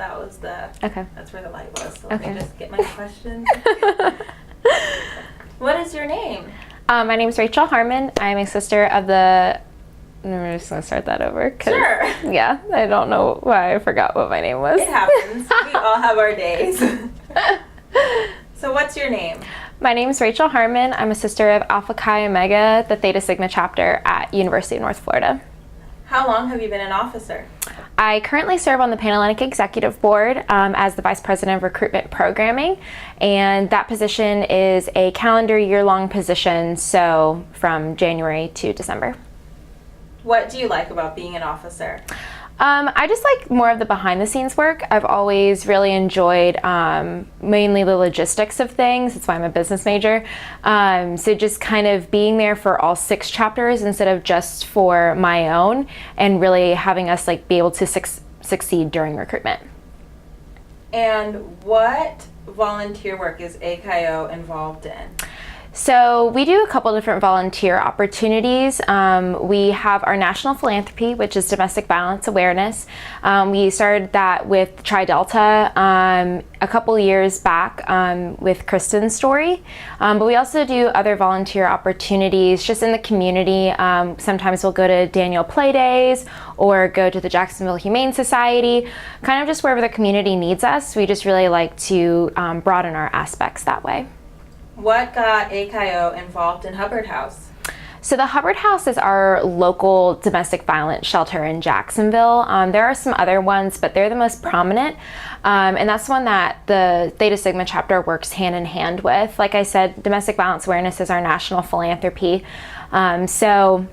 that was Okay. That's where the light was. So Okay. let me just get my questions. What is your name? My name is Rachel Harmon. I'm a sister of the... I'm just going to start that over. Sure. Yeah, I don't know why I forgot what my name was. It happens. We all have our days. So what's your name? My name is Rachel Harmon. I'm a sister of Alpha Chi Omega, the Theta Sigma chapter at University of North Florida. How long have you been an officer? I currently serve on the Panhellenic Executive Board as the Vice President of Recruitment Programming, and that position is a calendar year-long position, so from January to December. What do you like about being an officer? I just like more of the behind-the-scenes work. I've always really enjoyed mainly the logistics of things. That's why I'm a business major. So just kind of being there for all 6 chapters instead of just for my own, and really having us like be able to succeed during recruitment. And what volunteer work is AKIO involved in? So we do a couple different volunteer opportunities. We have our national philanthropy, which is domestic violence awareness. We started that with Tri Delta a couple years back with Kristen's story. But we also do other volunteer opportunities just in the community. Sometimes we'll go to Daniel Play Days or go to the Jacksonville Humane Society, kind of just wherever the community needs us. We just really like to broaden our aspects that way. What got AKIO involved in Hubbard House? So the Hubbard House is our local domestic violence shelter in Jacksonville. There are some other ones, but they're the most prominent. And that's one that the Theta Sigma chapter works hand in hand with. Like I said, domestic violence awareness is our national philanthropy. So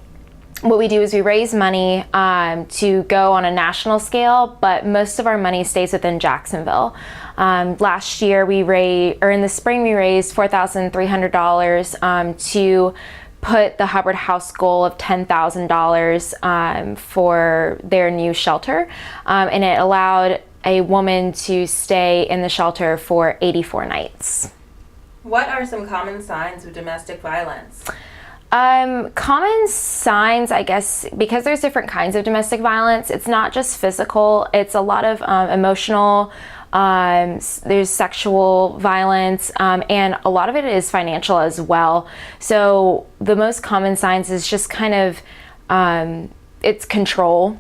what we do is we raise money to go on a national scale, but most of our money stays within Jacksonville. Last year in the spring we raised $4,300 to put the Hubbard House goal of $10,000 for their new shelter, and it allowed a woman to stay in the shelter for 84 nights. What are some common signs of domestic violence? Common signs, I guess, because there's different kinds of domestic violence. It's not just physical, it's a lot of emotional, there's sexual violence, and a lot of it is financial as well. So the most common signs is just kind of, it's control.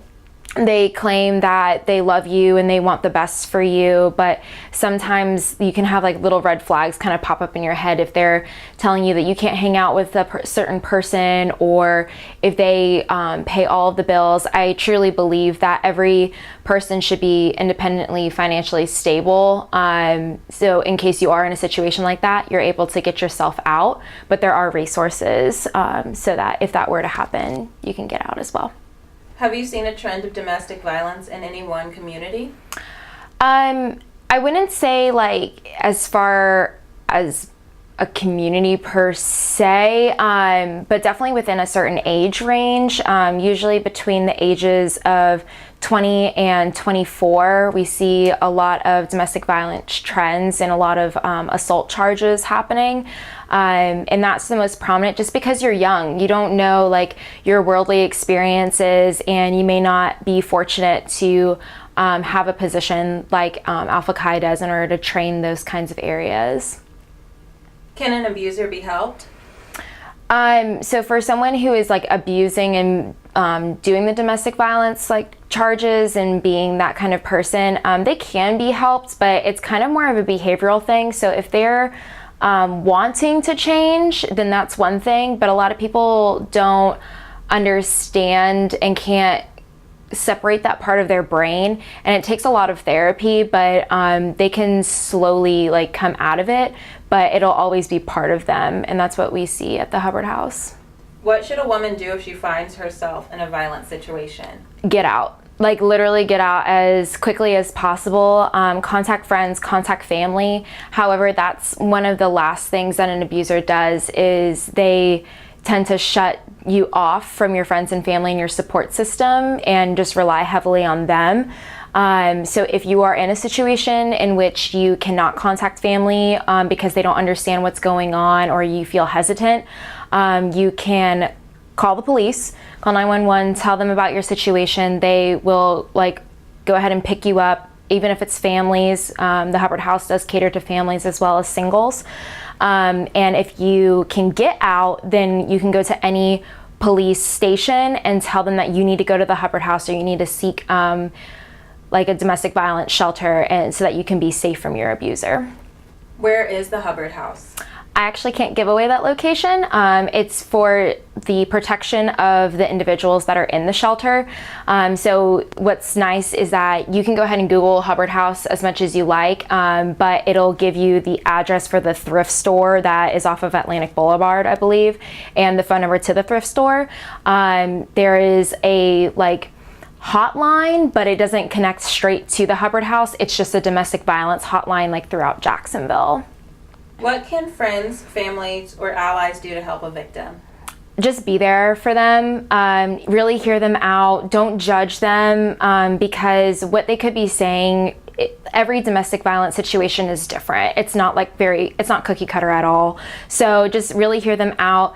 They claim that they love you and they want the best for you, but sometimes you can have like little red flags kind of pop up in your head if they're telling you that you can't hang out with a certain person, or if they pay all of the bills. I truly believe that every person should be independently financially stable. So in case you are in a situation like that, you're able to get yourself out, but there are resources so that if that were to happen, you can get out as well. Have you seen a trend of domestic violence in any one community? I wouldn't say like as far as a community per se, but definitely within a certain age range, usually between the ages of 20 and 24, we see a lot of domestic violence trends and a lot of assault charges happening. And that's the most prominent just because you're young. You don't know like your worldly experiences, and you may not be fortunate to have a position like Alpha Chi does in order to train those kinds of areas. Can an abuser be helped? So for someone who is like abusing and doing the domestic violence like charges and being that kind of person, they can be helped, but it's kind of more of a behavioral thing. So if they're wanting to change, then that's one thing, but a lot of people don't understand and can't separate that part of their brain, and it takes a lot of therapy, but they can slowly like come out of it, but it'll always be part of them, and that's what we see at the Hubbard House. What should a woman do if she finds herself in a violent situation? Get out. Like literally get out as quickly as possible. Contact friends, contact family. However, that's one of the last things that an abuser does, is they tend to shut you off from your friends and family and your support system and just rely heavily on them. So if you are in a situation in which you cannot contact family because they don't understand what's going on, or you feel hesitant, you can call the police, call 911, tell them about your situation. They will like go ahead and pick you up, even if it's families. The Hubbard House does cater to families as well as singles. And if you can get out, then you can go to any police station and tell them that you need to go to the Hubbard House or you need to seek like a domestic violence shelter, and so that you can be safe from your abuser. Where is the Hubbard House? I actually can't give away that location. It's for the protection of the individuals that are in the shelter. So what's nice is that you can go ahead and Google Hubbard House as much as you like, but it'll give you the address for the thrift store that is off of Atlantic Boulevard, I believe, and the phone number to the thrift store. There is a hotline, but it doesn't connect straight to the Hubbard House. It's just a domestic violence hotline throughout Jacksonville. What can friends, families, or allies do to help a victim? Just be there for them, really hear them out, don't judge them, because what they could be saying, every domestic violence situation is different. It's not it's not cookie cutter at all. So just really hear them out.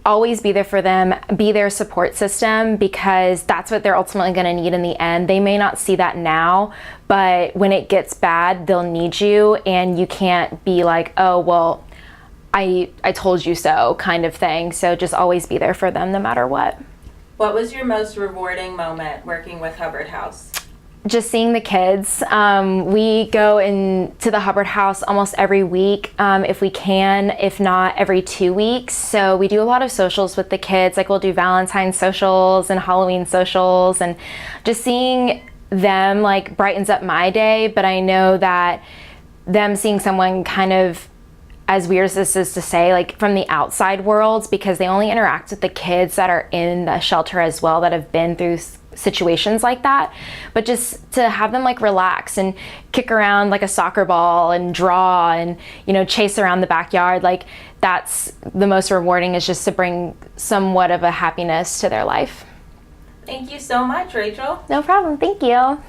Always be there for them, be their support system, because that's what they're ultimately going to need in the end. They may not see that now, but when it gets bad, they'll need you, and you can't be like, oh, well, I told you so kind of thing. So just always be there for them no matter what. What was your most rewarding moment working with Hubbard House? Just seeing the kids. We go into the Hubbard House almost every week, if we can, if not every 2 weeks. So we do a lot of socials with the kids. We'll do Valentine's socials and Halloween socials, and just seeing them brightens up my day. But I know that them seeing someone kind of, as weird as this is to say, from the outside world, because they only interact with the kids that are in the shelter as well, that have been through situations like that, but just to have them relax and kick around like a soccer ball and draw and chase around the backyard, that's the most rewarding, is just to bring somewhat of a happiness to their life. Thank you so much, Rachel. No problem. Thank you.